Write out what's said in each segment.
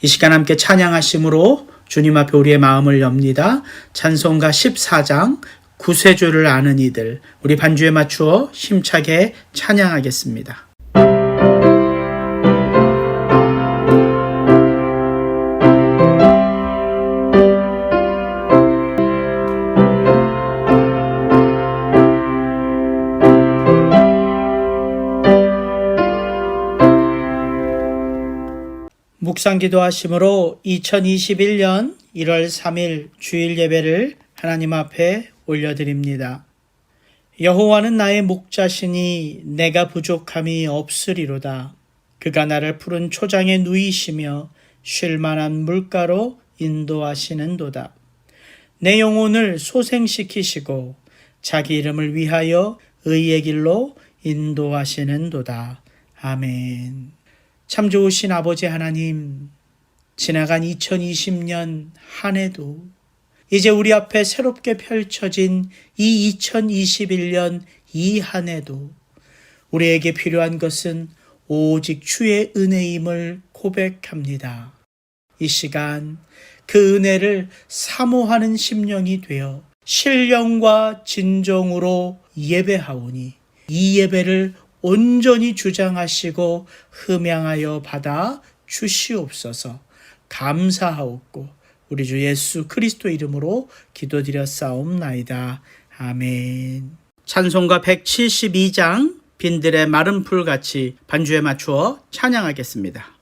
이 시간 함께 찬양하심으로 주님 앞에 우리의 마음을 엽니다. 찬송가 14장 구세주를 아는 이들, 우리 반주에 맞추어 힘차게 찬양하겠습니다. 묵상기도 하심으로 2021년 1월 3일 주일 예배를 하나님 앞에 올려드립니다. 여호와는 나의 목자시니 내가 부족함이 없으리로다. 그가 나를 푸른 초장에 누이시며 쉴만한 물가로 인도하시는도다. 내 영혼을 소생시키시고 자기 이름을 위하여 의의 길로 인도하시는도다. 아멘. 참 좋으신 아버지 하나님, 지나간 2020년 한 해도 이제 우리 앞에 새롭게 펼쳐진 이 2021년 이 한 해도 우리에게 필요한 것은 오직 주의 은혜임을 고백합니다. 이 시간 그 은혜를 사모하는 심령이 되어 신령과 진정으로 예배하오니 이 예배를 온전히 주장하시고 흠양하여 받아 주시옵소서. 감사하옵고 우리 주 예수 그리스도 이름으로 기도드렸사옵나이다. 아멘. 찬송가 172장 빈들의 마른 풀같이 반주에 맞추어 찬양하겠습니다.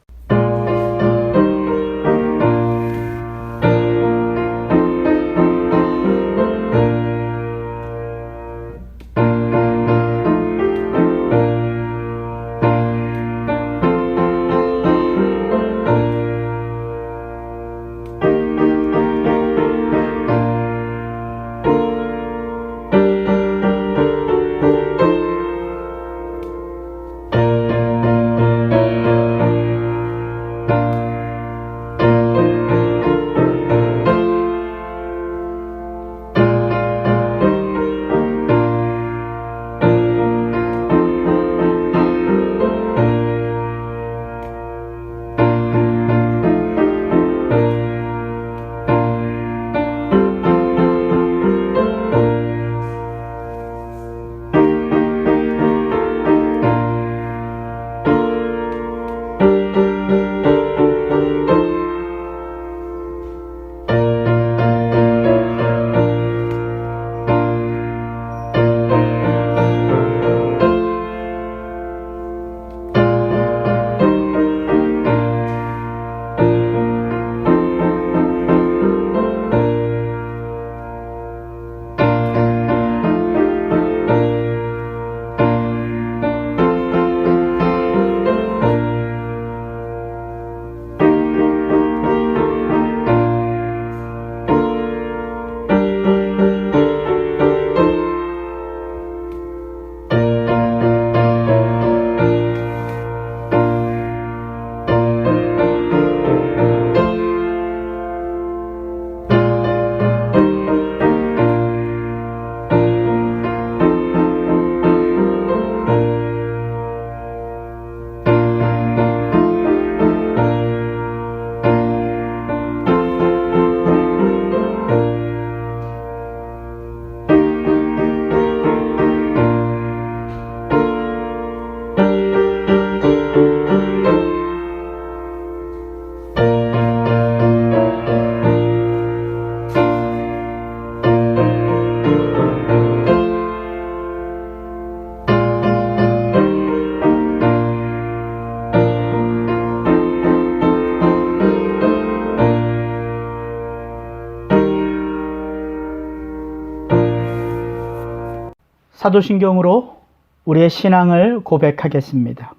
사도신경으로 우리의 신앙을 고백하겠습니다.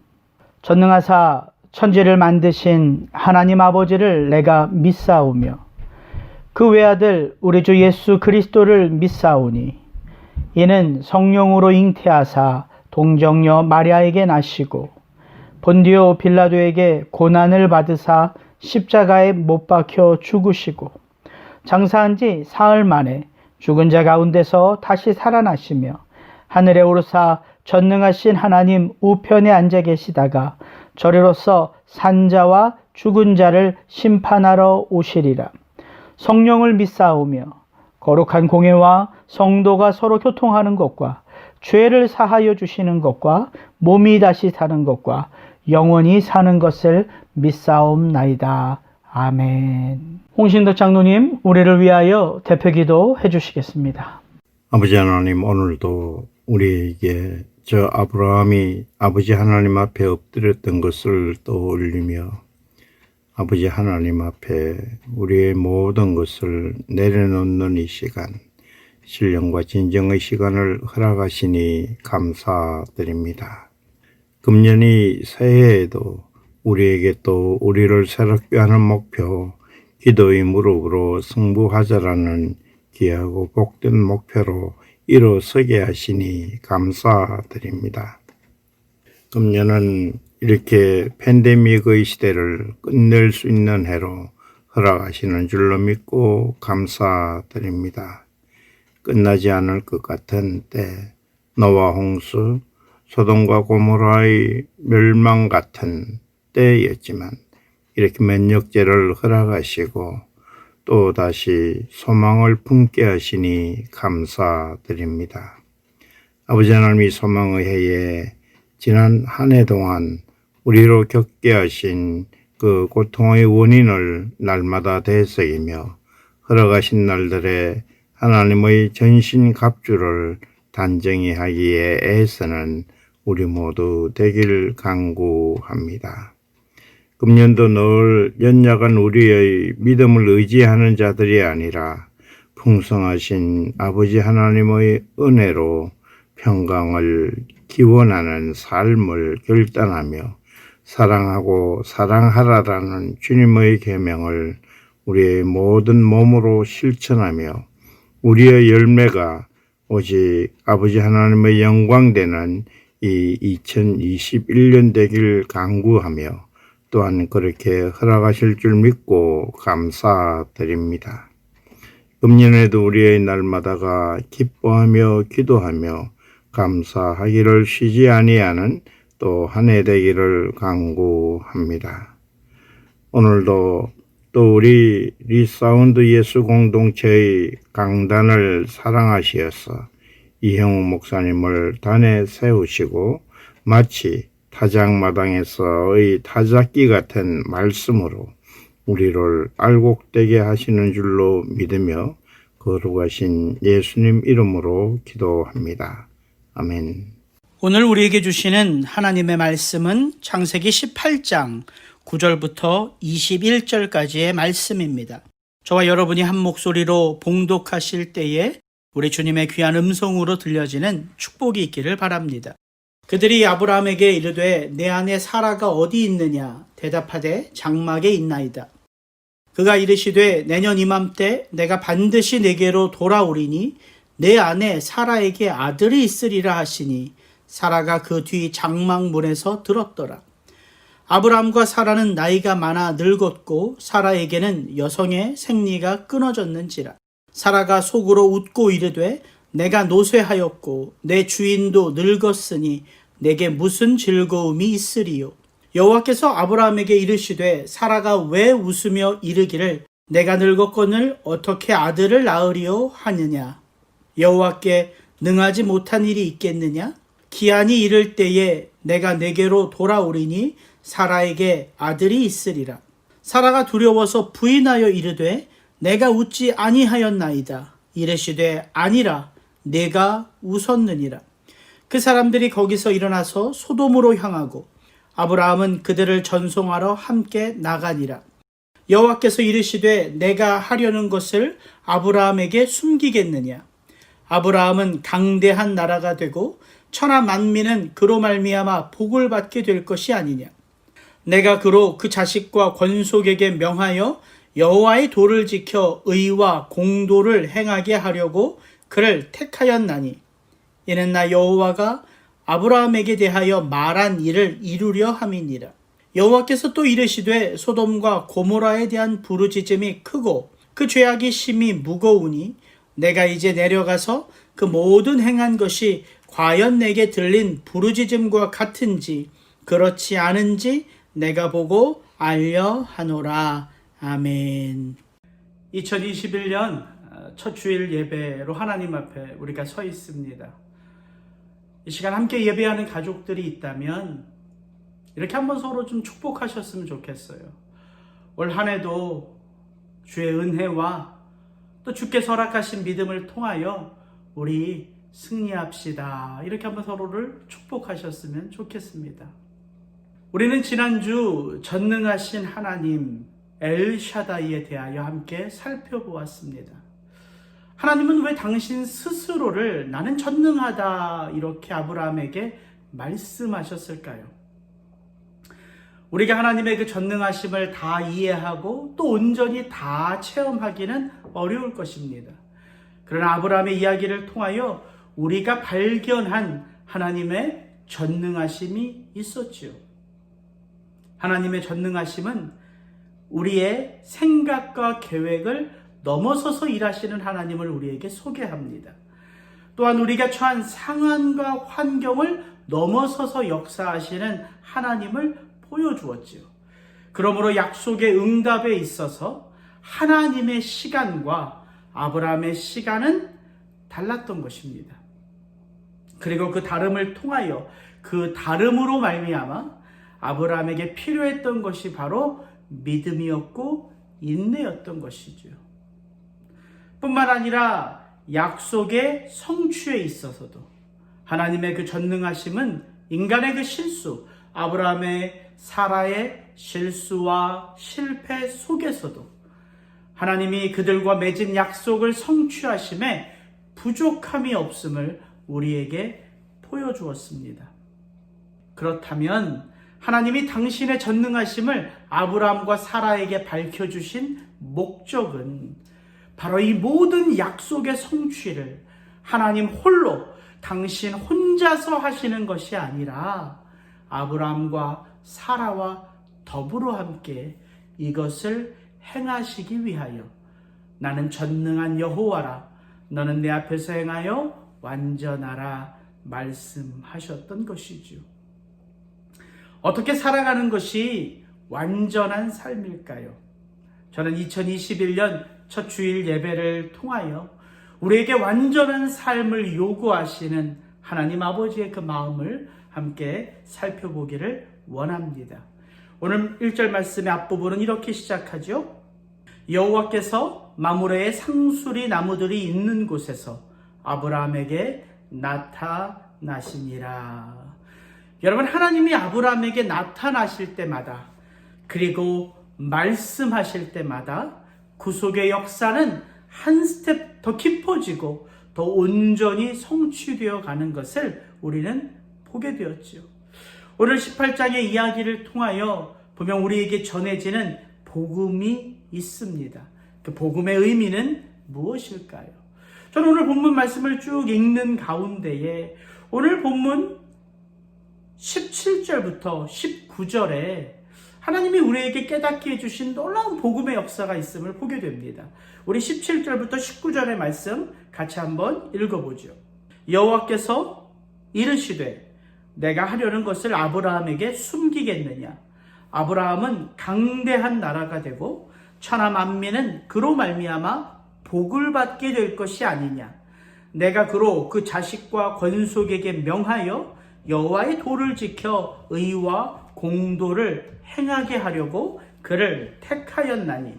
전능하사 천지를 만드신 하나님 아버지를 내가 믿사오며 그 외아들 우리 주 예수 그리스도를 믿사오니 이는 성령으로 잉태하사 동정녀 마리아에게 나시고 본디오 빌라도에게 고난을 받으사 십자가에 못 박혀 죽으시고 장사한 지 사흘 만에 죽은 자 가운데서 다시 살아나시며 하늘에 오르사 전능하신 하나님 우편에 앉아 계시다가 저리로서 산자와 죽은 자를 심판하러 오시리라. 성령을 믿사오며 거룩한 공회와 성도가 서로 교통하는 것과 죄를 사하여 주시는 것과 몸이 다시 사는 것과 영원히 사는 것을 믿사옵나이다. 아멘. 홍신덕 장로님, 우리를 위하여 대표기도 해주시겠습니다. 아버지 하나님, 오늘도 우리에게 저 아브라함이 아버지 하나님 앞에 엎드렸던 것을 떠올리며 아버지 하나님 앞에 우리의 모든 것을 내려놓는 이 시간, 신령과 진정의 시간을 허락하시니 감사드립니다. 금년이 새해에도 우리에게 또 우리를 새롭게 하는 목표, 기도의 무릎으로 승부하자라는 귀하고 복된 목표로 일어서게 하시니 감사드립니다. 금년은 이렇게 팬데믹의 시대를 끝낼 수 있는 해로 허락하시는 줄로 믿고 감사드립니다. 끝나지 않을 것 같은 때, 노아 홍수, 소돔과 고모라의 멸망 같은 때였지만 이렇게 면역제를 허락하시고 또 다시 소망을 품게 하시니 감사드립니다. 아버지 하나님이 소망의 해에 지난 한 해 동안 우리로 겪게 하신 그 고통의 원인을 날마다 되새기며 허락하신 날들에 하나님의 전신갑주를 단정히 하기에 애쓰는 우리 모두 되길 간구합니다. 금년도 늘 연약한 우리의 믿음을 의지하는 자들이 아니라 풍성하신 아버지 하나님의 은혜로 평강을 기원하는 삶을 결단하며 사랑하고 사랑하라라는 주님의 계명을 우리의 모든 몸으로 실천하며 우리의 열매가 오직 아버지 하나님의 영광되는 이 2021년 되길 간구하며 또한 그렇게 허락하실 줄 믿고 감사드립니다. 금년에도 우리의 날마다가 기뻐하며 기도하며 감사하기를 쉬지 아니하는 또 한 해 되기를 간구합니다. 오늘도 또 우리 리사운드 예수 공동체의 강단을 사랑하시어서 이형우 목사님을 단에 세우시고 마치 타작마당에서의 타작기 같은 말씀으로 우리를 알곡되게 하시는 줄로 믿으며 거룩하신 예수님 이름으로 기도합니다. 아멘. 오늘 우리에게 주시는 하나님의 말씀은 창세기 18장 9절부터 21절까지의 말씀입니다. 저와 여러분이 한 목소리로 봉독하실 때에 우리 주님의 귀한 음성으로 들려지는 축복이 있기를 바랍니다. 그들이 아브라함에게 이르되 내 아내 사라가 어디 있느냐 대답하되 장막에 있나이다. 그가 이르시되 내년 이맘때 내가 반드시 내게로 돌아오리니 내 아내 사라에게 아들이 있으리라 하시니 사라가 그 뒤 장막문에서 들었더라. 아브라함과 사라는 나이가 많아 늙었고 사라에게는 여성의 생리가 끊어졌는지라. 사라가 속으로 웃고 이르되 내가 노쇠하였고 내 주인도 늙었으니 내게 무슨 즐거움이 있으리요. 여호와께서 아브라함에게 이르시되 사라가 왜 웃으며 이르기를 내가 늙었거늘 어떻게 아들을 낳으리요 하느냐. 여호와께 능하지 못한 일이 있겠느냐. 기한이 이를 때에 내가 내게로 돌아오리니 사라에게 아들이 있으리라. 사라가 두려워서 부인하여 이르되 내가 웃지 아니하였나이다. 이르시되 아니라 내가 웃었느니라. 그 사람들이 거기서 일어나서 소돔으로 향하고 아브라함은 그들을 전송하러 함께 나가니라. 여호와께서 이르시되 내가 하려는 것을 아브라함에게 숨기겠느냐. 아브라함은 강대한 나라가 되고 천하 만민은 그로 말미암아 복을 받게 될 것이 아니냐. 내가 그로 그 자식과 권속에게 명하여 여호와의 도를 지켜 의와 공도를 행하게 하려고 그를 택하였나니 이는 나 여호와가 아브라함에게 대하여 말한 일을 이루려 함이니라. 여호와께서 또 이르시되 소돔과 고모라에 대한 부르짖음이 크고 그 죄악이 심히 무거우니 내가 이제 내려가서 그 모든 행한 것이 과연 내게 들린 부르짖음과 같은지 그렇지 않은지 내가 보고 알려 하노라. 아멘. 2021년 첫 주일 예배로 하나님 앞에 우리가 서 있습니다. 이 시간 함께 예배하는 가족들이 있다면 이렇게 한번 서로 좀 축복하셨으면 좋겠어요. 올 한 해도 주의 은혜와 또 주께 허락하신 믿음을 통하여 우리 승리합시다. 이렇게 한번 서로를 축복하셨으면 좋겠습니다. 우리는 지난주 전능하신 하나님 엘샤다이에 대하여 함께 살펴보았습니다. 하나님은 왜 당신 스스로를 나는 전능하다 이렇게 아브라함에게 말씀하셨을까요? 우리가 하나님의 그 전능하심을 다 이해하고 또 온전히 다 체험하기는 어려울 것입니다. 그러나 아브라함의 이야기를 통하여 우리가 발견한 하나님의 전능하심이 있었지요. 하나님의 전능하심은 우리의 생각과 계획을 넘어서서 일하시는 하나님을 우리에게 소개합니다. 또한 우리가 처한 상황과 환경을 넘어서서 역사하시는 하나님을 보여주었지요. 그러므로 약속의 응답에 있어서 하나님의 시간과 아브라함의 시간은 달랐던 것입니다. 그리고 그 다름을 통하여 그 다름으로 말미암아 아브라함에게 필요했던 것이 바로 믿음이었고 인내였던 것이죠. 뿐만 아니라 약속의 성취에 있어서도 하나님의 그 전능하심은 인간의 그 실수, 아브라함의 사라의 실수와 실패 속에서도 하나님이 그들과 맺은 약속을 성취하심에 부족함이 없음을 우리에게 보여주었습니다. 그렇다면 하나님이 당신의 전능하심을 아브라함과 사라에게 밝혀주신 목적은 바로 이 모든 약속의 성취를 하나님 홀로 당신 혼자서 하시는 것이 아니라 아브라함과 사라와 더불어 함께 이것을 행하시기 위하여 나는 전능한 여호와라 너는 내 앞에서 행하여 완전하라 말씀하셨던 것이죠. 어떻게 살아가는 것이 완전한 삶일까요? 저는 2021년 첫 주일 예배를 통하여 우리에게 완전한 삶을 요구하시는 하나님 아버지의 그 마음을 함께 살펴보기를 원합니다. 오늘 1절 말씀의 앞부분은 이렇게 시작하죠. 여호와께서 마므레의 상수리 나무들이 있는 곳에서 아브라함에게 나타나시니라. 여러분, 하나님이 아브라함에게 나타나실 때마다 그리고 말씀하실 때마다 구속의 역사는 한 스텝 더 깊어지고 더 온전히 성취되어 가는 것을 우리는 보게 되었지요. 오늘 18장의 이야기를 통하여 보면 우리에게 전해지는 복음이 있습니다. 그 복음의 의미는 무엇일까요? 저는 오늘 본문 말씀을 쭉 읽는 가운데에 오늘 본문 17절부터 19절에 하나님이 우리에게 깨닫게 해주신 놀라운 복음의 역사가 있음을 보게 됩니다. 우리 17절부터 19절의 말씀 같이 한번 읽어보죠. 여호와께서 이르시되 내가 하려는 것을 아브라함에게 숨기겠느냐? 아브라함은 강대한 나라가 되고 천하 만민은 그로 말미암아 복을 받게 될 것이 아니냐? 내가 그로 그 자식과 권속에게 명하여 여호와의 도를 지켜 의와 공도를 행하게 하려고 그를 택하였나니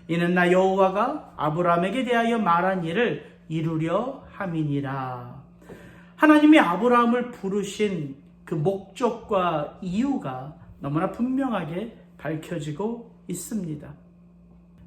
이는 나 여호와가 아브라함에게 대하여 말한 일을 이루려 함이니라. 하나님이 아브라함을 부르신 그 목적과 이유가 너무나 분명하게 밝혀지고 있습니다.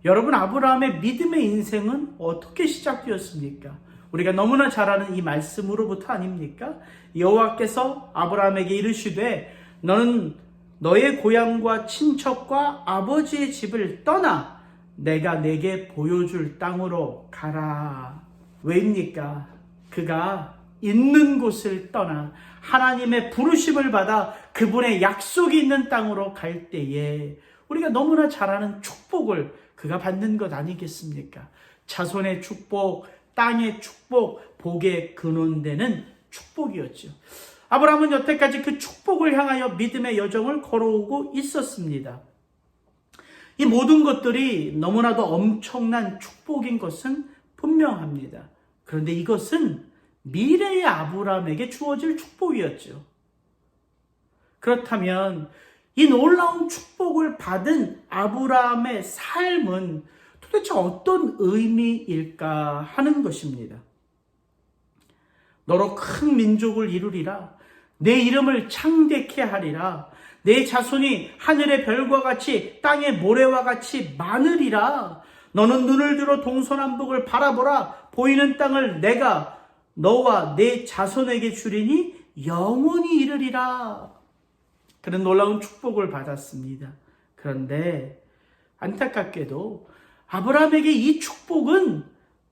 여러분, 아브라함의 믿음의 인생은 어떻게 시작되었습니까? 우리가 너무나 잘 아는 이 말씀으로부터 아닙니까? 여호와께서 아브라함에게 이르시되 너는 너의 고향과 친척과 아버지의 집을 떠나 내가 내게 보여줄 땅으로 가라. 왜입니까? 그가 있는 곳을 떠나 하나님의 부르심을 받아 그분의 약속이 있는 땅으로 갈 때에 우리가 너무나 잘 아는 축복을 그가 받는 것 아니겠습니까? 자손의 축복, 땅의 축복, 복의 근원되는 축복이었죠. 아브라함은 여태까지 그 축복을 향하여 믿음의 여정을 걸어오고 있었습니다. 이 모든 것들이 너무나도 엄청난 축복인 것은 분명합니다. 그런데 이것은 미래의 아브라함에게 주어질 축복이었죠. 그렇다면 이 놀라운 축복을 받은 아브라함의 삶은 도대체 어떤 의미일까 하는 것입니다. 너로 큰 민족을 이루리라. 내 이름을 창대케 하리라. 내 자손이 하늘의 별과 같이 땅의 모래와 같이 많으리라. 너는 눈을 들어 동서남북을 바라보라. 보이는 땅을 내가 너와 내 자손에게 주리니 영원히 이르리라. 그런 놀라운 축복을 받았습니다. 그런데 안타깝게도 아브라함에게 이 축복은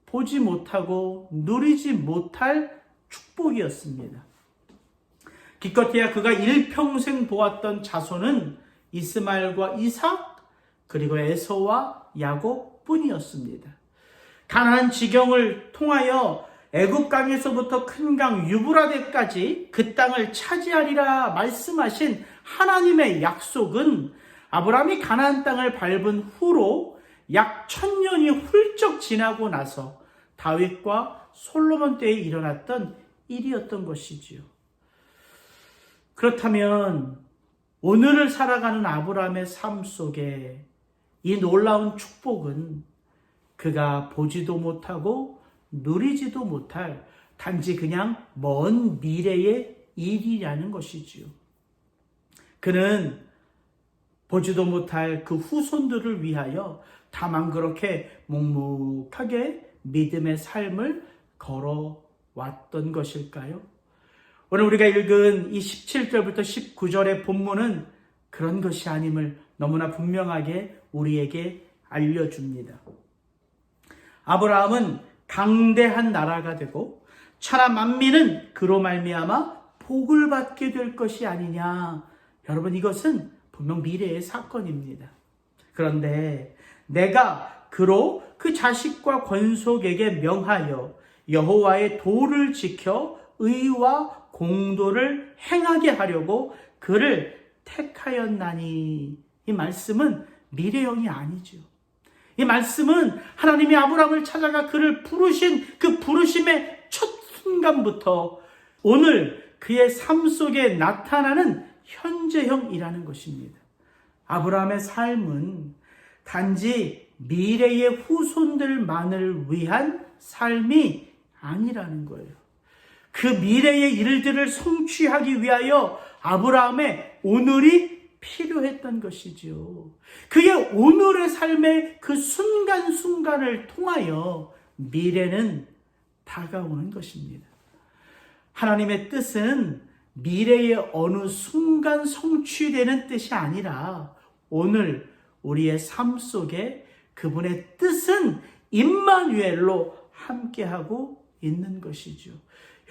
보지 못하고 누리지 못할 축복이었습니다. 기껏해야 그가 일평생 보았던 자손은 이스마엘과 이삭 그리고 에서와 야곱뿐이었습니다. 가나안 지경을 통하여 애굽 강에서부터 큰 강 유브라데까지 그 땅을 차지하리라 말씀하신 하나님의 약속은 아브라함이 가나안 땅을 밟은 후로 약 1000년이 훌쩍 지나고 나서 다윗과 솔로몬 때에 일어났던 일이었던 것이지요. 그렇다면 오늘을 살아가는 아브라함의 삶 속에 이 놀라운 축복은 그가 보지도 못하고 누리지도 못할 단지 그냥 먼 미래의 일이라는 것이지요. 그는 보지도 못할 그 후손들을 위하여 다만 그렇게 묵묵하게 믿음의 삶을 걸어왔던 것일까요? 오늘 우리가 읽은 이 17절부터 19절의 본문은 그런 것이 아님을 너무나 분명하게 우리에게 알려줍니다. 아브라함은 강대한 나라가 되고 천하 만민은 그로 말미암아 복을 받게 될 것이 아니냐. 여러분, 이것은 분명 미래의 사건입니다. 그런데 내가 그로 그 자식과 권속에게 명하여 여호와의 도를 지켜 의와 공도를 행하게 하려고 그를 택하였나니. 이 말씀은 미래형이 아니죠. 이 말씀은 하나님이 아브라함을 찾아가 그를 부르신 그 부르심의 첫 순간부터 오늘 그의 삶 속에 나타나는 현재형이라는 것입니다. 아브라함의 삶은 단지 미래의 후손들만을 위한 삶이 아니라는 거예요. 그 미래의 일들을 성취하기 위하여 아브라함의 오늘이 필요했던 것이지요. 그의 오늘의 삶의 그 순간순간을 통하여 미래는 다가오는 것입니다. 하나님의 뜻은 미래의 어느 순간 성취되는 뜻이 아니라 오늘 우리의 삶 속에 그분의 뜻은 임마누엘로 함께하고 있는 것이죠.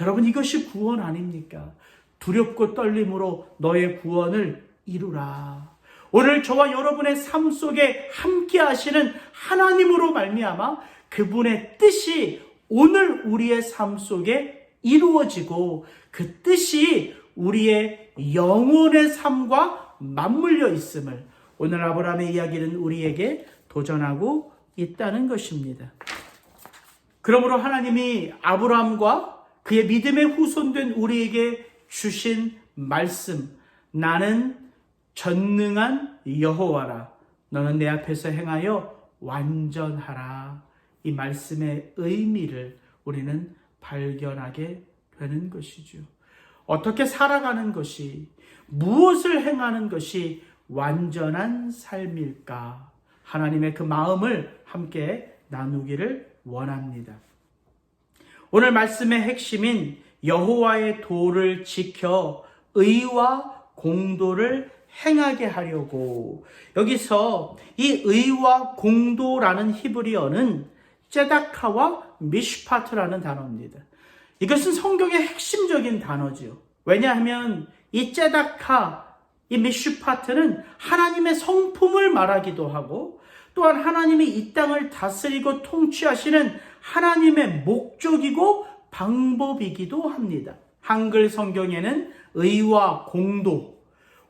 여러분, 이것이 구원 아닙니까? 두렵고 떨림으로 너의 구원을 이루라. 오늘 저와 여러분의 삶 속에 함께 하시는 하나님으로 말미암아 그분의 뜻이 오늘 우리의 삶 속에 이루어지고 그 뜻이 우리의 영혼의 삶과 맞물려 있음을 오늘 아브라함의 이야기는 우리에게 도전하고 있다는 것입니다. 그러므로 하나님이 아브라함과 그의 믿음의 후손된 우리에게 주신 말씀, 나는 전능한 여호와라. 너는 내 앞에서 행하여 완전하라. 이 말씀의 의미를 우리는 발견하게 되는 것이죠. 어떻게 살아가는 것이, 무엇을 행하는 것이 완전한 삶일까? 하나님의 그 마음을 함께 나누기를 원합니다. 오늘 말씀의 핵심인 여호와의 도를 지켜 의와 공도를 행하게 하려고, 여기서 이 의와 공도라는 히브리어는 ጼ다카와 미슈파트라는 단어입니다. 이것은 성경의 핵심적인 단어죠. 왜냐하면 이 ጼ다카, 이 미슈파트는 하나님의 성품을 말하기도 하고 또한 하나님이 이 땅을 다스리고 통치하시는 하나님의 목적이고 방법이기도 합니다. 한글 성경에는 의와 공도,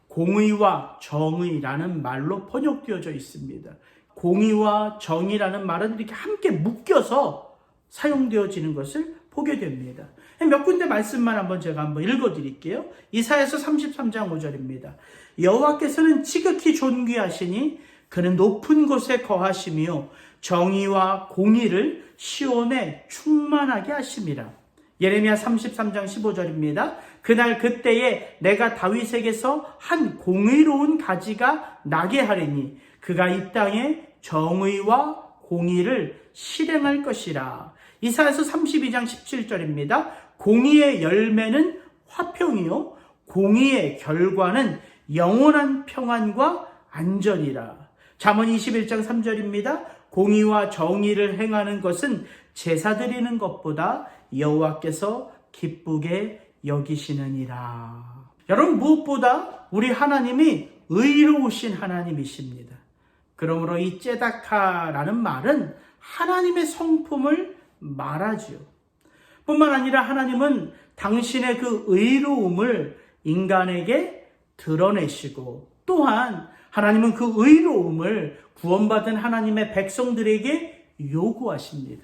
공의와 정의라는 말로 번역되어져 있습니다. 공의와 정의라는 말은 이렇게 함께 묶여서 사용되어지는 것을 보게 됩니다. 몇 군데 말씀만 제가 한번 읽어드릴게요. 이사야서 33장 5절입니다. 여호와께서는 지극히 존귀하시니 그는 높은 곳에 거하시며 정의와 공의를 시온에 충만하게 하심이라. 예레미야 33장 15절입니다. 그날 그때에 내가 다윗에게서 한 공의로운 가지가 나게 하리니 그가 이 땅에 정의와 공의를 실행할 것이라. 이사야서 32장 17절입니다. 공의의 열매는 화평이요 공의의 결과는 영원한 평안과 안전이라. 잠언 21장 3절입니다. 공의와 정의를 행하는 것은 제사 드리는 것보다 여호와께서 기쁘게 여기시느니라. 여러분, 무엇보다 우리 하나님이 의로우신 하나님이십니다. 그러므로 이 째다카라는 말은 하나님의 성품을 말하지요. 뿐만 아니라 하나님은 당신의 그 의로움을 인간에게 드러내시고, 또한 하나님은 그 의로움을 구원받은 하나님의 백성들에게 요구하십니다.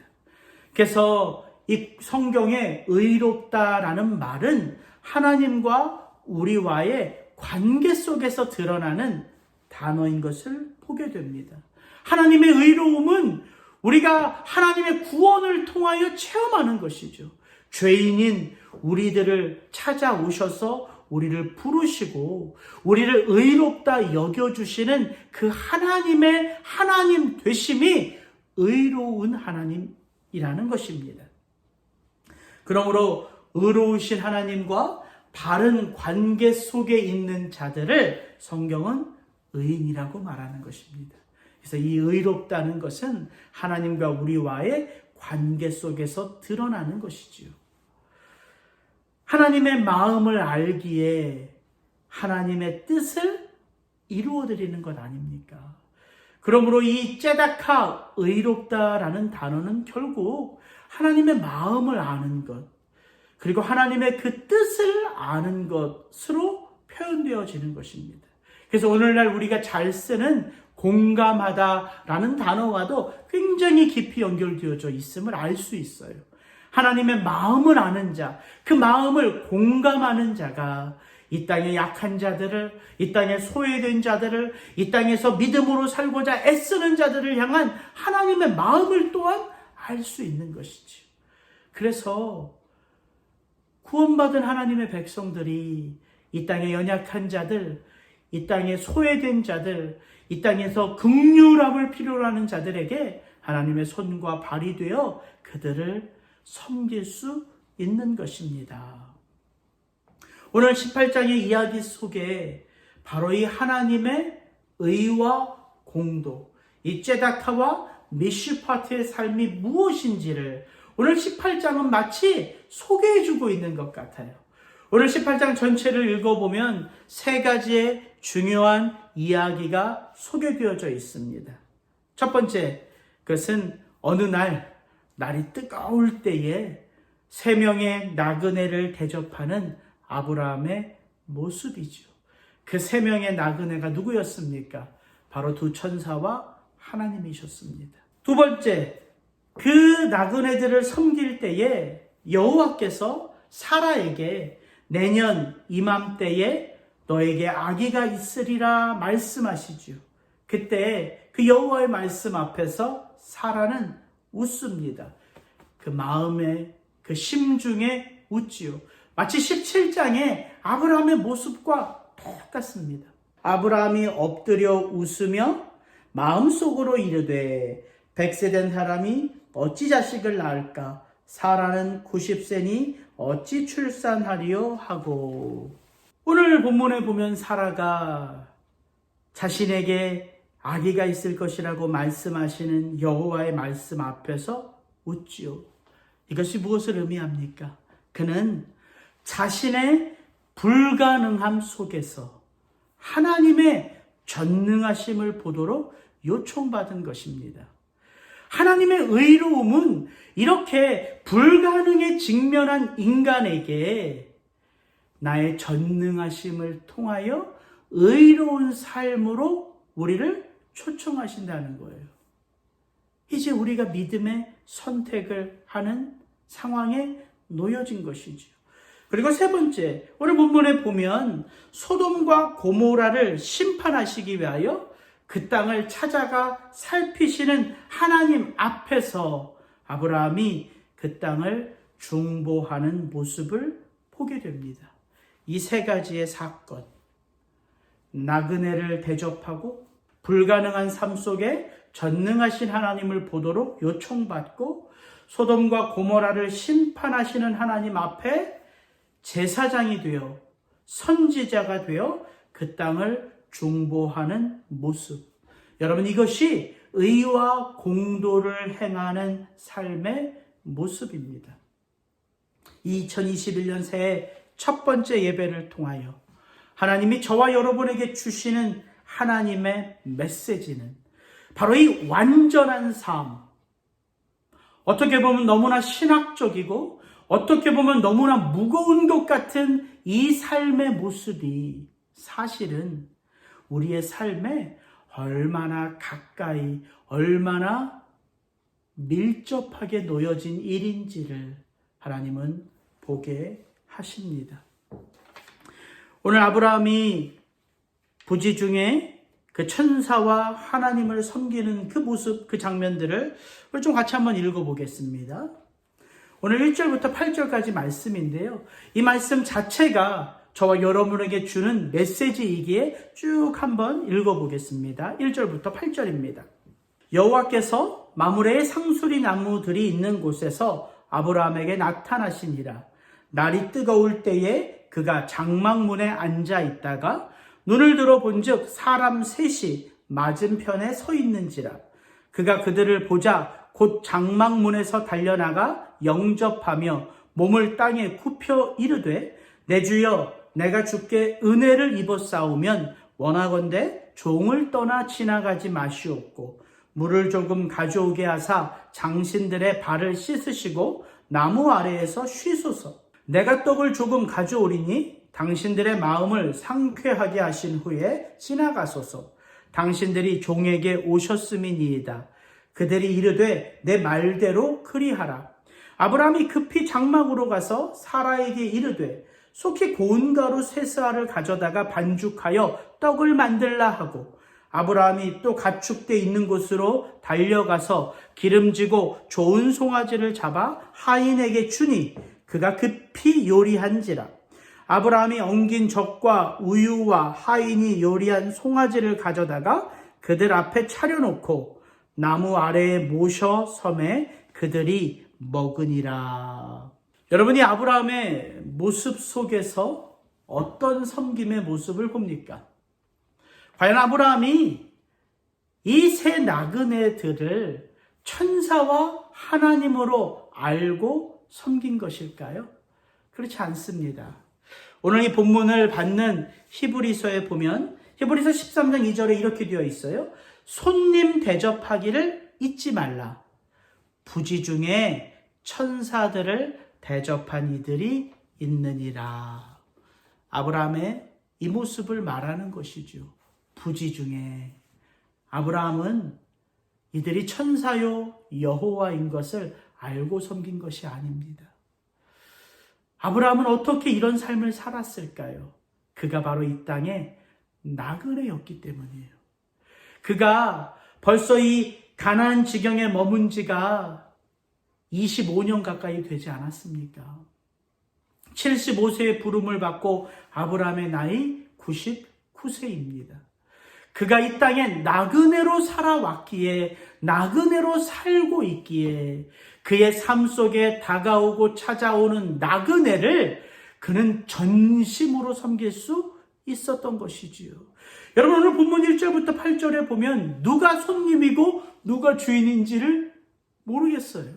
그래서 이 성경에 의롭다라는 말은 하나님과 우리와의 관계 속에서 드러나는 단어인 것을 보게 됩니다. 하나님의 의로움은 우리가 하나님의 구원을 통하여 체험하는 것이죠. 죄인인 우리들을 찾아오셔서 우리를 부르시고 우리를 의롭다 여겨주시는 그 하나님의 하나님 되심이 의로운 하나님이라는 것입니다. 그러므로 의로우신 하나님과 바른 관계 속에 있는 자들을 성경은 의인이라고 말하는 것입니다. 그래서 이 의롭다는 것은 하나님과 우리와의 관계 속에서 드러나는 것이지요. 하나님의 마음을 알기에 하나님의 뜻을 이루어드리는 것 아닙니까? 그러므로 이 째다카 의롭다라는 단어는 결국 하나님의 마음을 아는 것, 그리고 하나님의 그 뜻을 아는 것으로 표현되어지는 것입니다. 그래서 오늘날 우리가 잘 쓰는 공감하다라는 단어와도 굉장히 깊이 연결되어져 있음을 알 수 있어요. 하나님의 마음을 아는 자, 그 마음을 공감하는 자가 이 땅의 약한 자들을, 이 땅에 소외된 자들을, 이 땅에서 믿음으로 살고자 애쓰는 자들을 향한 하나님의 마음을 또한 알 수 있는 것이지. 그래서 구원받은 하나님의 백성들이 이 땅의 연약한 자들, 이 땅에 소외된 자들, 이 땅에서 긍휼함을 필요로 하는 자들에게 하나님의 손과 발이 되어 그들을 섬길 수 있는 것입니다. 오늘 18장의 이야기 속에 바로 이 하나님의 의와 공도, 이 째다카와 미슈파트의 삶이 무엇인지를 오늘 18장은 마치 소개해주고 있는 것 같아요. 오늘 18장 전체를 읽어보면 세 가지의 중요한 이야기가 소개되어져 있습니다. 첫 번째, 그것은 어느 날이 뜨거울 때에 세 명의 나그네를 대접하는 아브라함의 모습이죠. 그 세 명의 나그네가 누구였습니까? 바로 두 천사와 하나님이셨습니다. 두 번째, 그 나그네들을 섬길 때에 여호와께서 사라에게 내년 이맘때에 너에게 아기가 있으리라 말씀하시죠. 그때 그 여호와의 말씀 앞에서 사라는 웃습니다. 그 마음에, 그 심중에 웃지요. 마치 17장의 아브라함의 모습과 똑같습니다. 아브라함이 엎드려 웃으며 마음속으로 이르되 100세 된 사람이 어찌 자식을 낳을까? 사라는 90세니 어찌 출산하리요? 하고. 오늘 본문에 보면 사라가 자신에게 아기가 있을 것이라고 말씀하시는 여호와의 말씀 앞에서 웃지요. 이것이 무엇을 의미합니까? 그는 자신의 불가능함 속에서 하나님의 전능하심을 보도록 요청받은 것입니다. 하나님의 의로움은 이렇게 불가능에 직면한 인간에게 나의 전능하심을 통하여 의로운 삶으로 우리를 초청하신다는 거예요. 이제 우리가 믿음의 선택을 하는 상황에 놓여진 것이지요. 그리고 세 번째, 오늘 본문에 보면 소돔과 고모라를 심판하시기 위하여 그 땅을 찾아가 살피시는 하나님 앞에서 아브라함이 그 땅을 중보하는 모습을 보게 됩니다. 이 세 가지의 사건, 나그네를 대접하고 불가능한 삶 속에 전능하신 하나님을 보도록 요청받고 소돔과 고모라를 심판하시는 하나님 앞에 제사장이 되어 선지자가 되어 그 땅을 중보하는 모습. 여러분, 이것이 의와 공도를 행하는 삶의 모습입니다. 2021년 새해 첫 번째 예배를 통하여 하나님이 저와 여러분에게 주시는 하나님의 메시지는 바로 이 완전한 삶, 어떻게 보면 너무나 신학적이고 어떻게 보면 너무나 무거운 것 같은 이 삶의 모습이 사실은 우리의 삶에 얼마나 가까이, 얼마나 밀접하게 놓여진 일인지를 하나님은 보게 하십니다. 오늘 아브라함이 부지 중에 그 천사와 하나님을 섬기는 그 모습, 그 장면들을 우리 좀 같이 한번 읽어보겠습니다. 오늘 1절부터 8절까지 말씀인데요. 이 말씀 자체가 저와 여러분에게 주는 메시지이기에 쭉 한번 읽어보겠습니다. 1절부터 8절입니다. 여호와께서 마므레의 상수리 나무들이 있는 곳에서 아브라함에게 나타나시니라. 날이 뜨거울 때에 그가 장막문에 앉아 있다가 눈을 들어 본즉 사람 셋이 맞은편에 서 있는지라. 그가 그들을 보자 곧 장막문에서 달려나가 영접하며 몸을 땅에 굽혀 이르되 내 주여 내가 주께 은혜를 입었사오면 원하건대 종을 떠나 지나가지 마시옵고 물을 조금 가져오게 하사 장신들의 발을 씻으시고 나무 아래에서 쉬소서. 내가 떡을 조금 가져오리니 당신들의 마음을 상쾌하게 하신 후에 지나가소서. 당신들이 종에게 오셨음이니이다. 그들이 이르되 내 말대로 그리하라. 아브라함이 급히 장막으로 가서 사라에게 이르되 속히 고운 가루 세스알을 가져다가 반죽하여 떡을 만들라 하고 아브라함이 또 가축대 있는 곳으로 달려가서 기름지고 좋은 송아지를 잡아 하인에게 주니 그가 급히 요리한지라. 아브라함이 엉긴 젖과 우유와 하인이 요리한 송아지를 가져다가 그들 앞에 차려놓고 나무 아래에 모셔 섬에 그들이 먹으니라. 여러분이 아브라함의 모습 속에서 어떤 섬김의 모습을 봅니까? 과연 아브라함이 이 세 나그네들을 천사와 하나님으로 알고 섬긴 것일까요? 그렇지 않습니다. 오늘 이 본문을 받는 히브리서에 보면 히브리서 13장 2절에 이렇게 되어 있어요. 손님 대접하기를 잊지 말라. 부지 중에 천사들을 대접한 이들이 있느니라. 아브라함의 이 모습을 말하는 것이죠. 부지 중에. 아브라함은 이들이 천사요 여호와인 것을 알고 섬긴 것이 아닙니다. 아브라함은 어떻게 이런 삶을 살았을까요? 그가 바로 이 땅에 나그네였기 때문이에요. 그가 벌써 이 가나안 지경에 머문 지가 25년 가까이 되지 않았습니까? 75세의 부름을 받고 아브라함의 나이 99세입니다. 그가 이 땅에 나그네로 살아왔기에, 나그네로 살고 있기에 그의 삶 속에 다가오고 찾아오는 나그네를 그는 전심으로 섬길 수 있었던 것이지요. 여러분, 오늘 본문 1절부터 8절에 보면 누가 손님이고 누가 주인인지를 모르겠어요.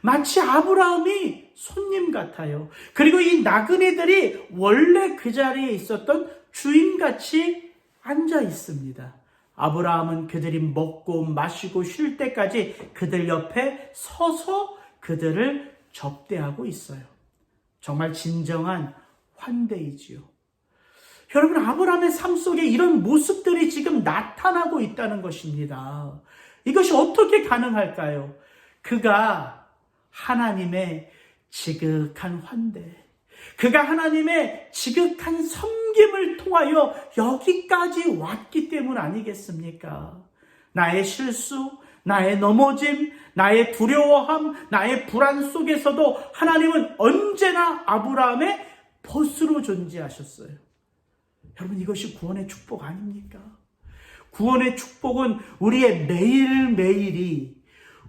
마치 아브라함이 손님 같아요. 그리고 이 나그네들이 원래 그 자리에 있었던 주인같이 앉아 있습니다. 아브라함은 그들이 먹고 마시고 쉴 때까지 그들 옆에 서서 그들을 접대하고 있어요. 정말 진정한 환대이지요. 여러분, 아브라함의 삶 속에 이런 모습들이 지금 나타나고 있다는 것입니다. 이것이 어떻게 가능할까요? 그가 하나님의 지극한 환대, 그가 하나님의 지극한 섬김을 통하여 여기까지 왔기 때문 아니겠습니까? 나의 실수, 나의 넘어짐, 나의 두려워함, 나의 불안 속에서도 하나님은 언제나 아브라함의 보스로 존재하셨어요. 여러분, 이것이 구원의 축복 아닙니까? 구원의 축복은 우리의 매일매일이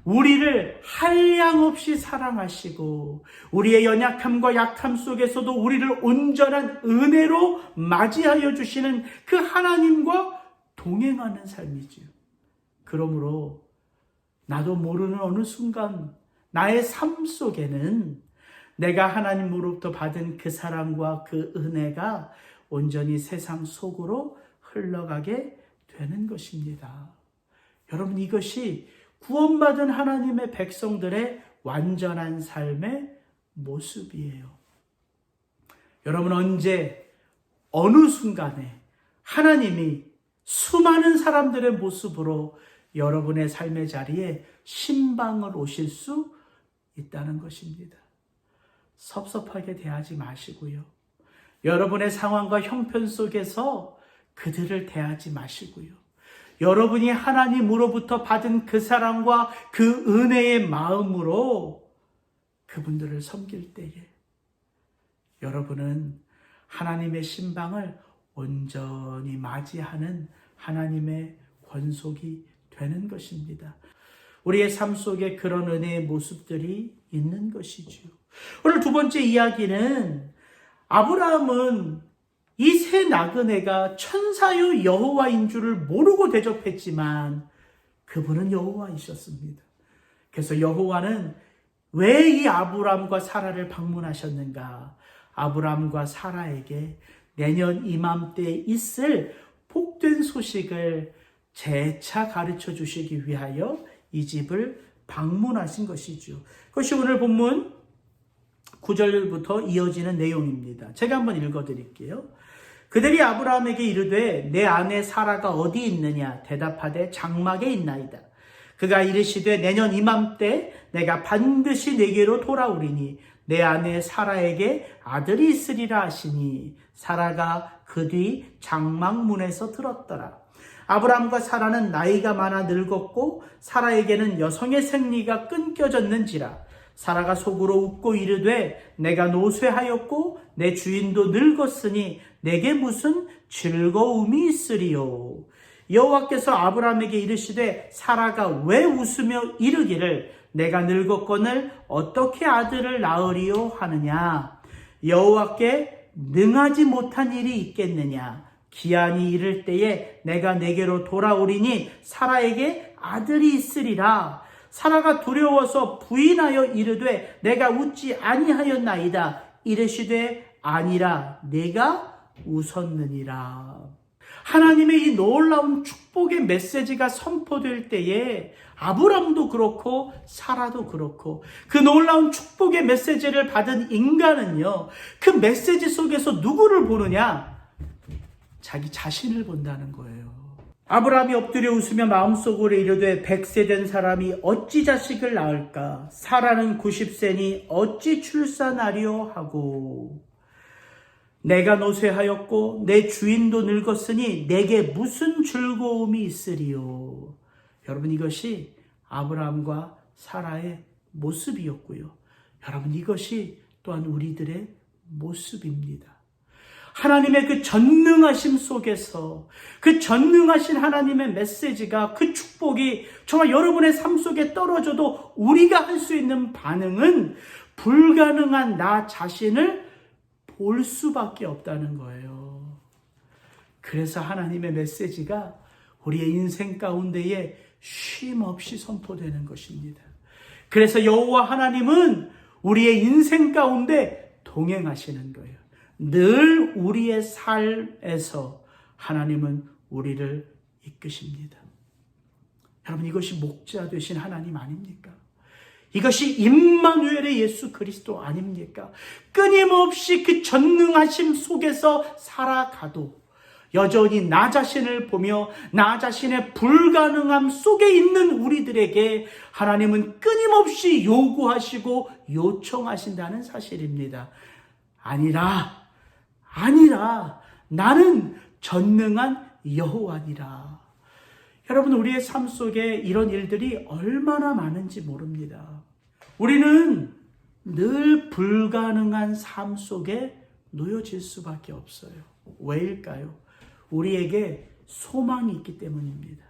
우리를 한량없이 사랑하시고 우리의 연약함과 약함 속에서도 우리를 온전한 은혜로 맞이하여 주시는 그 하나님과 동행하는 삶이지요. 그러므로 나도 모르는 어느 순간 나의 삶 속에는 내가 하나님으로부터 받은 그 사랑과 그 은혜가 온전히 세상 속으로 흘러가게 되는 것입니다. 여러분, 이것이 구원받은 하나님의 백성들의 완전한 삶의 모습이에요. 여러분, 언제 어느 순간에 하나님이 수많은 사람들의 모습으로 여러분의 삶의 자리에 신방을 오실 수 있다는 것입니다. 섭섭하게 대하지 마시고요. 여러분의 상황과 형편 속에서 그들을 대하지 마시고요. 여러분이 하나님으로부터 받은 그 사랑과 그 은혜의 마음으로 그분들을 섬길 때에 여러분은 하나님의 신방을 온전히 맞이하는 하나님의 권속이 되는 것입니다. 우리의 삶 속에 그런 은혜의 모습들이 있는 것이지요. 오늘 두 번째 이야기는 아브라함은 이 새 나그네가 천사요 여호와인 줄을 모르고 대접했지만 그분은 여호와이셨습니다. 그래서 여호와는 왜 이 아브라함과 사라를 방문하셨는가? 아브라함과 사라에게 내년 이맘때에 있을 복된 소식을 재차 가르쳐 주시기 위하여 이 집을 방문하신 것이죠. 그것이 오늘 본문 9절부터 이어지는 내용입니다. 제가 한번 읽어드릴게요. 그들이 아브라함에게 이르되 내 아내 사라가 어디 있느냐? 대답하되 장막에 있나이다. 그가 이르시되 내년 이맘때 내가 반드시 내게로 돌아오리니 내 아내 사라에게 아들이 있으리라 하시니 사라가 그 뒤 장막문에서 들었더라. 아브라함과 사라는 나이가 많아 늙었고 사라에게는 여성의 생리가 끊겨졌는지라. 사라가 속으로 웃고 이르되 내가 노쇠하였고 내 주인도 늙었으니 내게 무슨 즐거움이 있으리요. 여호와께서 아브라함에게 이르시되 사라가 왜 웃으며 이르기를 내가 늙었거늘 어떻게 아들을 낳으리요 하느냐. 여호와께 능하지 못한 일이 있겠느냐. 기한이 이를 때에 내가 내게로 돌아오리니 사라에게 아들이 있으리라. 사라가 두려워서 부인하여 이르되 내가 웃지 아니하였나이다. 이르시되 아니라 내가 웃었느니라. 하나님의 이 놀라운 축복의 메시지가 선포될 때에 아브람도 그렇고 사라도 그렇고 그 놀라운 축복의 메시지를 받은 인간은요, 그 메시지 속에서 누구를 보느냐? 자기 자신을 본다는 거예요. 아브라함이 엎드려 웃으며 마음속으로 이르되 100세 된 사람이 어찌 자식을 낳을까? 사라는 90세니 어찌 출산하리요 하고 내가 노쇠하였고 내 주인도 늙었으니 내게 무슨 즐거움이 있으리요. 여러분, 이것이 아브라함과 사라의 모습이었고요. 여러분, 이것이 또한 우리들의 모습입니다. 하나님의 그 전능하심 속에서 그 전능하신 하나님의 메시지가, 그 축복이 정말 여러분의 삶 속에 떨어져도 우리가 할 수 있는 반응은 불가능한 나 자신을 볼 수밖에 없다는 거예요. 그래서 하나님의 메시지가 우리의 인생 가운데에 쉼 없이 선포되는 것입니다. 그래서 여호와 하나님은 우리의 인생 가운데 동행하시는 거예요. 늘 우리의 삶에서 하나님은 우리를 이끄십니다. 여러분, 이것이 목자 되신 하나님 아닙니까? 이것이 임마누엘의 예수 그리스도 아닙니까? 끊임없이 그 전능하심 속에서 살아가도 여전히 나 자신을 보며 나 자신의 불가능함 속에 있는 우리들에게 하나님은 끊임없이 요구하시고 요청하신다는 사실입니다. 아니라 나는 전능한 여호와니라. 여러분, 우리의 삶 속에 이런 일들이 얼마나 많은지 모릅니다. 우리는 늘 불가능한 삶 속에 놓여질 수밖에 없어요. 왜일까요? 우리에게 소망이 있기 때문입니다.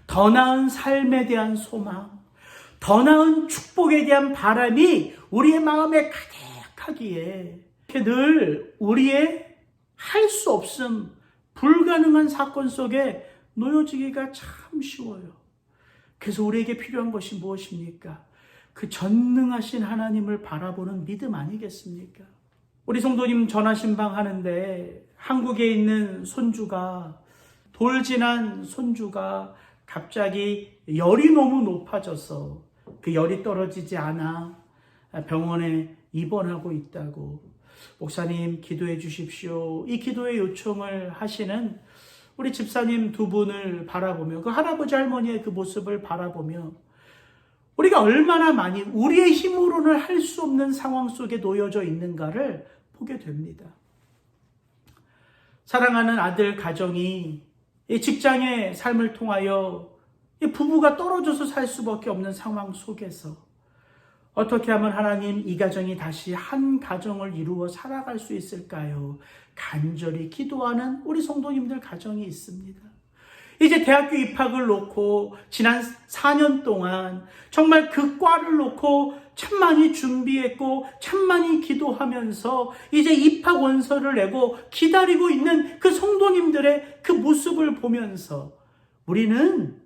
더 나은 삶에 대한 소망, 더 나은 축복에 대한 바람이 우리의 마음에 가득하기에 늘 우리의 할 수 없음, 불가능한 사건 속에 놓여지기가 참 쉬워요. 그래서 우리에게 필요한 것이 무엇입니까? 그 전능하신 하나님을 바라보는 믿음 아니겠습니까? 우리 성도님 전화신방 하는데 한국에 있는 손주가, 돌진한 손주가 갑자기 열이 너무 높아져서 그 열이 떨어지지 않아 병원에 입원하고 있다고, 목사님 기도해 주십시오, 이 기도의 요청을 하시는 우리 집사님 두 분을 바라보며, 그 할아버지 할머니의 그 모습을 바라보며 우리가 얼마나 많이 우리의 힘으로는 할 수 없는 상황 속에 놓여져 있는가를 보게 됩니다. 사랑하는 아들 가정이 직장의 삶을 통하여 부부가 떨어져서 살 수밖에 없는 상황 속에서 어떻게 하면 하나님, 이 가정이 다시 한 가정을 이루어 살아갈 수 있을까요? 간절히 기도하는 우리 성도님들 가정이 있습니다. 이제 대학교 입학을 놓고 지난 4년 동안 정말 그 과를 놓고 참 많이 준비했고 참 많이 기도하면서 이제 입학 원서를 내고 기다리고 있는 그 성도님들의 그 모습을 보면서 우리는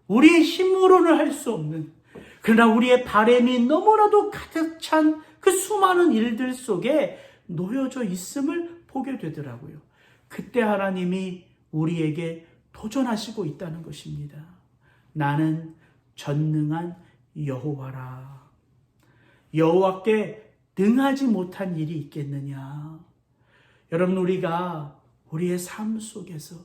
우리의 힘으로는 할 수 없는, 그러나 우리의 바람이 너무나도 가득 찬 그 수많은 일들 속에 놓여져 있음을 보게 되더라고요. 그때 하나님이 우리에게 도전하시고 있다는 것입니다. 나는 전능한 여호와라. 여호와께 능하지 못한 일이 있겠느냐. 여러분, 우리가 우리의 삶 속에서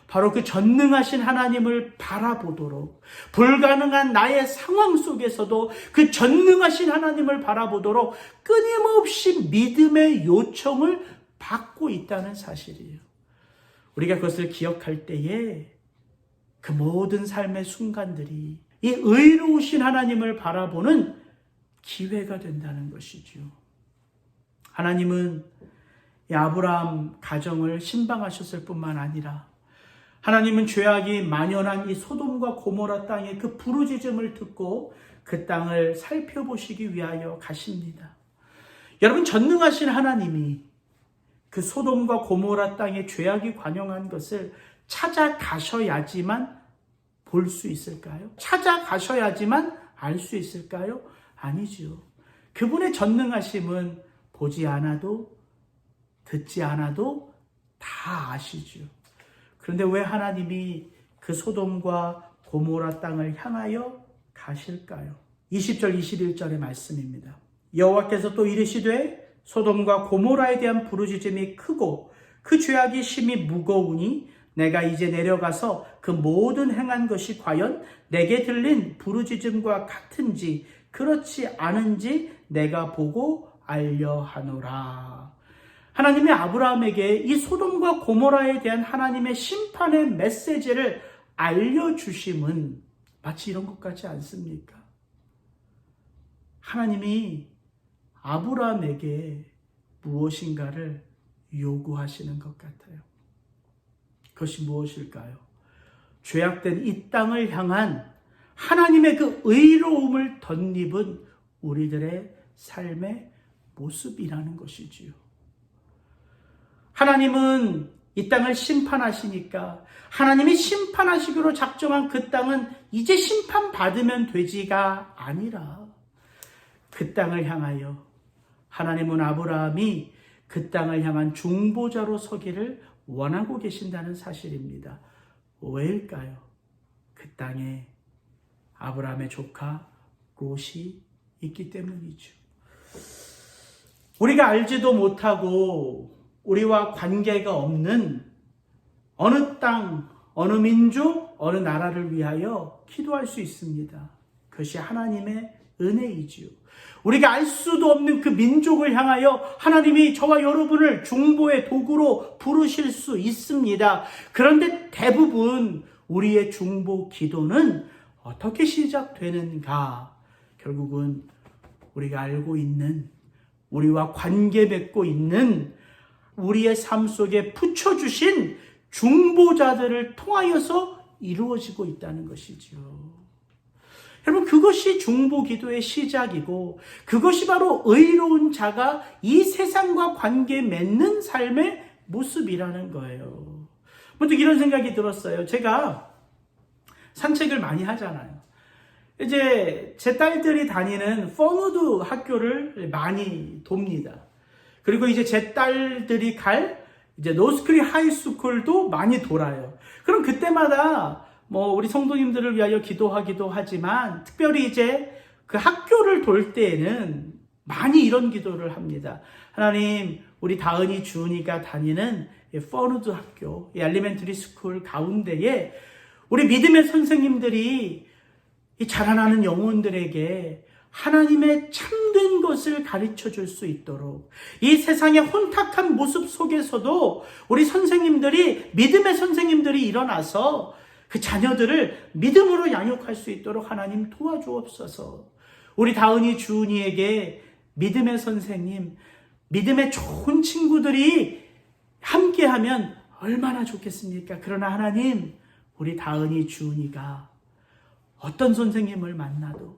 바로 그 전능하신 하나님을 바라보도록, 불가능한 나의 상황 속에서도 그 전능하신 하나님을 바라보도록 끊임없이 믿음의 요청을 받고 있다는 사실이에요. 우리가 그것을 기억할 때에 그 모든 삶의 순간들이 이 의로우신 하나님을 바라보는 기회가 된다는 것이죠. 하나님은 이 아브라함 가정을 신방하셨을 뿐만 아니라 하나님은 죄악이 만연한 이 소돔과 고모라 땅의 그 부르짖음을 듣고 그 땅을 살펴보시기 위하여 가십니다. 여러분, 전능하신 하나님이 그 소돔과 고모라 땅의 죄악이 관영한 것을 찾아가셔야지만 볼 수 있을까요? 찾아가셔야지만 알 수 있을까요? 아니죠. 그분의 전능하심은 보지 않아도 듣지 않아도 다 아시죠. 그런데 왜 하나님이 그 소돔과 고모라 땅을 향하여 가실까요? 20절 21절의 말씀입니다. 여호와께서 또 이르시되 소돔과 고모라에 대한 부르짖음이 크고 그 죄악이 심히 무거우니 내가 이제 내려가서 그 모든 행한 것이 과연 내게 들린 부르짖음과 같은지 그렇지 않은지 내가 보고 알려하노라. 하나님이 아브라함에게 이 소돔과 고모라에 대한 하나님의 심판의 메시지를 알려주심은 마치 이런 것 같지 않습니까? 하나님이 아브라함에게 무엇인가를 요구하시는 것 같아요. 그것이 무엇일까요? 죄악된 이 땅을 향한 하나님의 그 의로움을 덧입은 우리들의 삶의 모습이라는 것이지요. 하나님은 이 땅을 심판하시니까 하나님이 심판하시기로 작정한 그 땅은 이제 심판받으면 되지가 아니라 그 땅을 향하여 하나님은 아브라함이 그 땅을 향한 중보자로 서기를 원하고 계신다는 사실입니다. 왜일까요? 그 땅에 아브라함의 조카 롯이 있기 때문이죠. 우리가 알지도 못하고 우리와 관계가 없는 어느 땅, 어느 민족, 어느 나라를 위하여 기도할 수 있습니다. 그것이 하나님의 은혜이지요. 우리가 알 수도 없는 그 민족을 향하여 하나님이 저와 여러분을 중보의 도구로 부르실 수 있습니다. 그런데 대부분 우리의 중보 기도는 어떻게 시작되는가? 결국은 우리가 알고 있는, 우리와 관계 맺고 있는 우리의 삶 속에 붙여주신 중보자들을 통하여서 이루어지고 있다는 것이죠. 여러분, 그것이 중보 기도의 시작이고 그것이 바로 의로운 자가 이 세상과 관계 맺는 삶의 모습이라는 거예요. 문득 이런 생각이 들었어요. 제가 산책을 많이 하잖아요. 이제 제 딸들이 다니는 퍼누드 학교를 많이 돕니다. 그리고 이제 제 딸들이 갈 이제 노스크리 하이스쿨도 많이 돌아요. 그럼 그때마다 우리 성도님들을 위하여 기도하기도 하지만 특별히 이제 그 학교를 돌 때에는 많이 이런 기도를 합니다. 하나님, 우리 다은이 주은이가 다니는 퍼누드 학교, 이 엘리멘터리 스쿨 가운데에 우리 믿음의 선생님들이 이 자라나는 영혼들에게 하나님의 참된 것을 가르쳐 줄 수 있도록, 이 세상의 혼탁한 모습 속에서도 우리 선생님들이, 믿음의 선생님들이 일어나서 그 자녀들을 믿음으로 양육할 수 있도록 하나님 도와주옵소서. 우리 다은이 주은이에게 믿음의 선생님, 믿음의 좋은 친구들이 함께하면 얼마나 좋겠습니까? 그러나 하나님, 우리 다은이 주은이가 어떤 선생님을 만나도,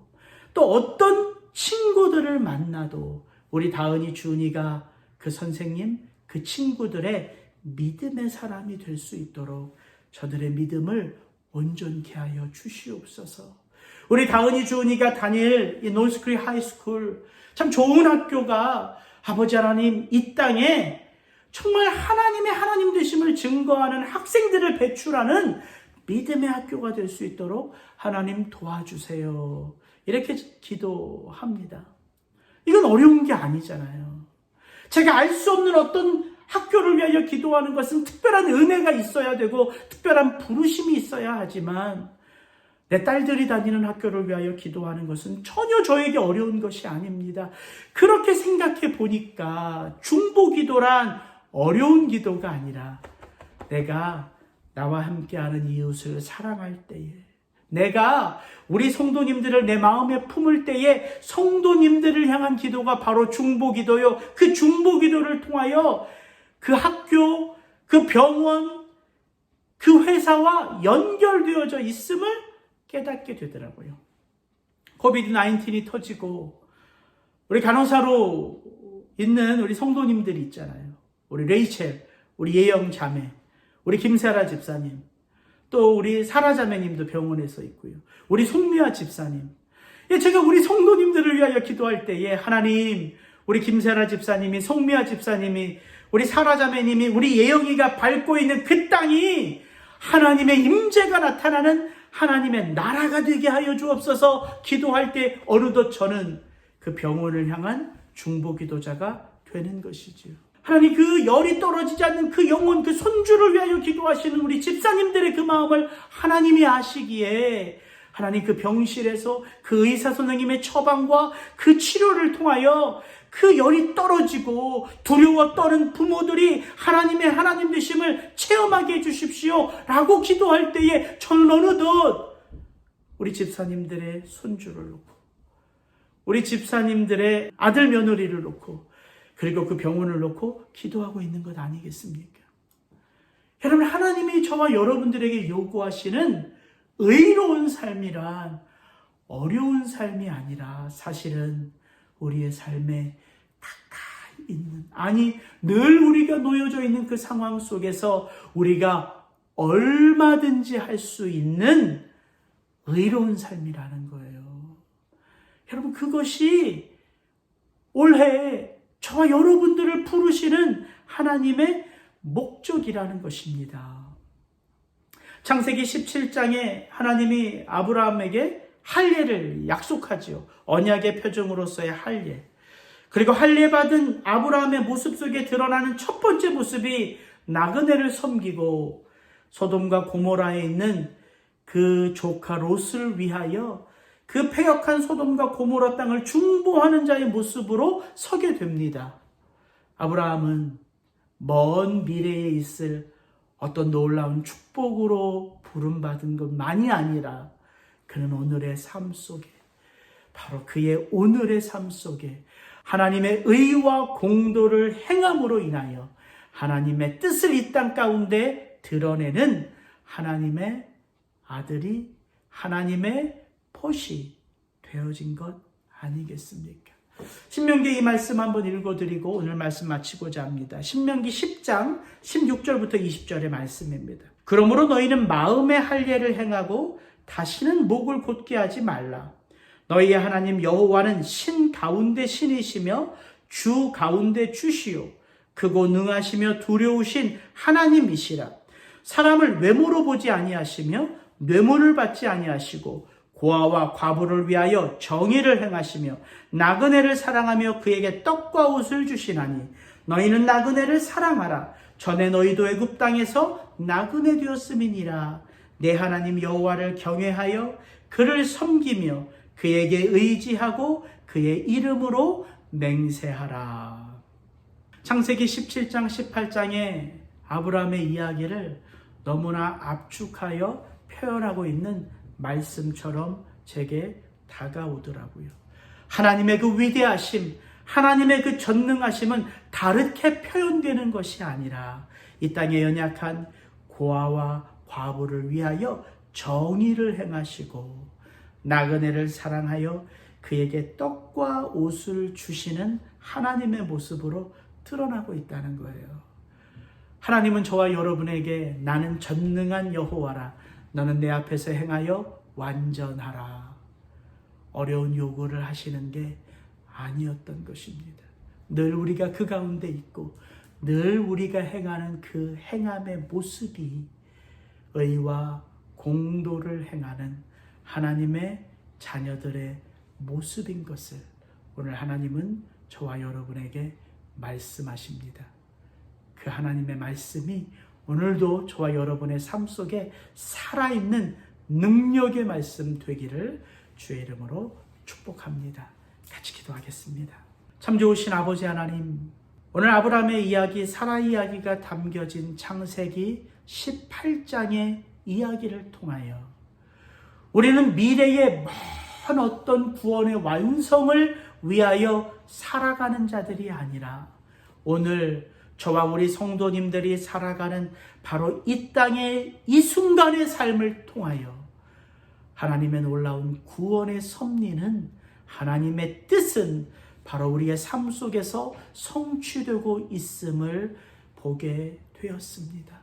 또 어떤 친구들을 만나도 우리 다은이 주은이가 그 선생님, 그 친구들의 믿음의 사람이 될 수 있도록 저들의 믿음을 온전케 하여 주시옵소서. 우리 다은이 주은이가 다닐 이 노스크리 하이스쿨, 참 좋은 학교가 아버지 하나님 이 땅에 정말 하나님의 하나님 되심을 증거하는 학생들을 배출하는 믿음의 학교가 될 수 있도록 하나님 도와주세요. 이렇게 기도합니다. 이건 어려운 게 아니잖아요. 제가 알 수 없는 어떤 학교를 위하여 기도하는 것은 특별한 은혜가 있어야 되고 특별한 부르심이 있어야 하지만 내 딸들이 다니는 학교를 위하여 기도하는 것은 전혀 저에게 어려운 것이 아닙니다. 그렇게 생각해 보니까 중보 기도란 어려운 기도가 아니라 내가 나와 함께하는 이웃을 사랑할 때에, 내가 우리 성도님들을 내 마음에 품을 때에 성도님들을 향한 기도가 바로 중보 기도요. 그 중보 기도를 통하여 그 학교, 그 병원, 그 회사와 연결되어져 있음을 깨닫게 되더라고요. 코비드-19이 터지고 우리 간호사로 있는 우리 성도님들이 있잖아요. 우리 레이첼, 우리 예영 자매, 우리 김세라 집사님, 또 우리 사라 자매님도 병원에서 있고요. 우리 손미아 집사님. 제가 우리 성도님들을 위하여 기도할 때에 하나님, 우리 김세라 집사님이, 송미아 집사님이, 우리 사라 자매님이, 우리 예영이가 밟고 있는 그 땅이 하나님의 임재가 나타나는 하나님의 나라가 되게 하여 주옵소서. 기도할 때 어느덧 저는 그 병원을 향한 중보 기도자가 되는 것이지요. 하나님, 그 열이 떨어지지 않는 그 영혼, 그 손주를 위하여 기도하시는 우리 집사님들의 그 마음을 하나님이 아시기에 하나님 그 병실에서 그 의사 선생님의 처방과 그 치료를 통하여 그 열이 떨어지고 두려워 떠는 부모들이 하나님의 하나님 되심을 체험하게 해주십시오 라고 기도할 때에 저는 어느덧 우리 집사님들의 손주를 놓고, 우리 집사님들의 아들 며느리를 놓고, 그리고 그 병원을 놓고 기도하고 있는 것 아니겠습니까? 여러분, 하나님이 저와 여러분들에게 요구하시는 의로운 삶이란 어려운 삶이 아니라 사실은 우리의 삶에 가까이 있는, 아니 늘 우리가 놓여져 있는 그 상황 속에서 우리가 얼마든지 할 수 있는 의로운 삶이라는 거예요. 여러분, 그것이 올해 저와 여러분들을 부르시는 하나님의 목적이라는 것입니다. 창세기 17장에 하나님이 아브라함에게 할례를 약속하지요. 언약의 표정으로서의 할례. 그리고 할례받은 아브라함의 모습 속에 드러나는 첫 번째 모습이 나그네를 섬기고 소돔과 고모라에 있는 그 조카 롯을 위하여 그 패역한 소돔과 고모라 땅을 중보하는 자의 모습으로 서게 됩니다. 아브라함은 먼 미래에 있을 어떤 놀라운 축복으로 부름받은 것만이 아니라 그는 오늘의 삶 속에, 바로 그의 오늘의 삶 속에 하나님의 의와 공도를 행함으로 인하여 하나님의 뜻을 이 땅 가운데 드러내는 하나님의 아들이, 하나님의 벗이 되어진 것 아니겠습니까? 신명기 이 말씀 한번 읽어드리고 오늘 말씀 마치고자 합니다. 신명기 10장 16절부터 20절의 말씀입니다. 그러므로 너희는 마음의 할례를 행하고 다시는 목을 곧게 하지 말라. 너희의 하나님 여호와는 신 가운데 신이시며 주 가운데 주시요 크고 능하시며 두려우신 하나님이시라. 사람을 외모로 보지 아니하시며 뇌물을 받지 아니하시고 고아와 과부를 위하여 정의를 행하시며 나그네를 사랑하며 그에게 떡과 옷을 주시나니 너희는 나그네를 사랑하라. 전에 너희도 애굽 땅에서 나그네 되었음이니라. 내 하나님 여호와를 경외하여 그를 섬기며 그에게 의지하고 그의 이름으로 맹세하라. 창세기 17장 18장에 아브라함의 이야기를 너무나 압축하여 표현하고 있는 말씀처럼 제게 다가오더라고요. 하나님의 그 위대하심, 하나님의 그 전능하심은 다르게 표현되는 것이 아니라 이 땅에 연약한 고아와 과부를 위하여 정의를 행하시고 나그네를 사랑하여 그에게 떡과 옷을 주시는 하나님의 모습으로 드러나고 있다는 거예요. 하나님은 저와 여러분에게 나는 전능한 여호와라. 너는 내 앞에서 행하여 완전하라. 어려운 요구를 하시는 게 아니었던 것입니다. 늘 우리가 그 가운데 있고 늘 우리가 행하는 그 행함의 모습이 의와 공도를 행하는 하나님의 자녀들의 모습인 것을 오늘 하나님은 저와 여러분에게 말씀하십니다. 그 하나님의 말씀이 오늘도 저와 여러분의 삶 속에 살아있는 능력의 말씀 되기를 주의 이름으로 축복합니다. 같이 기도하겠습니다. 참 좋으신 아버지 하나님, 오늘 아브라함의 이야기, 사라 이야기가 담겨진 창세기 18장의 이야기를 통하여 우리는 미래의 먼 어떤 구원의 완성을 위하여 살아가는 자들이 아니라 오늘 저와 우리 성도님들이 살아가는 바로 이 땅의 이 순간의 삶을 통하여 하나님의 놀라운 구원의 섭리는, 하나님의 뜻은 바로 우리의 삶 속에서 성취되고 있음을 보게 되었습니다.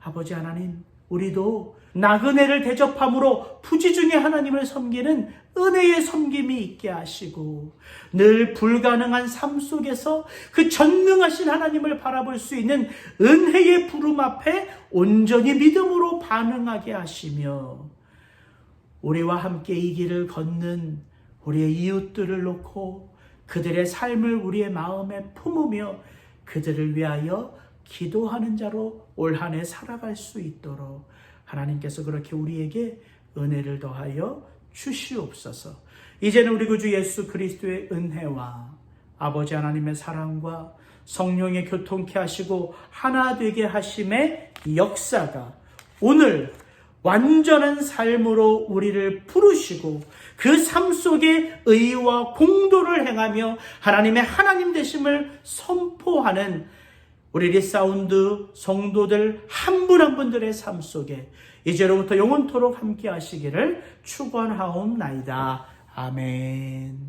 아버지 하나님, 우리도 나그네를 대접함으로 부지중에 하나님을 섬기는 은혜의 섬김이 있게 하시고 늘 불가능한 삶 속에서 그 전능하신 하나님을 바라볼 수 있는 은혜의 부름 앞에 온전히 믿음으로 반응하게 하시며 우리와 함께 이 길을 걷는 우리의 이웃들을 놓고 그들의 삶을 우리의 마음에 품으며 그들을 위하여 기도하는 자로 올 한 해 살아갈 수 있도록 하나님께서 그렇게 우리에게 은혜를 더하여 주시옵소서. 이제는 우리 구주 예수 그리스도의 은혜와 아버지 하나님의 사랑과 성령의 교통케 하시고 하나 되게 하심의 역사가 오늘 완전한 삶으로 우리를 부르시고 그 삶 속에 의와 공도를 행하며 하나님의 하나님 되심을 선포하는 우리 리사운드 성도들 한 분 한 분들의 삶 속에 이제로부터 영원토록 함께 하시기를 축원하옵나이다. 아멘.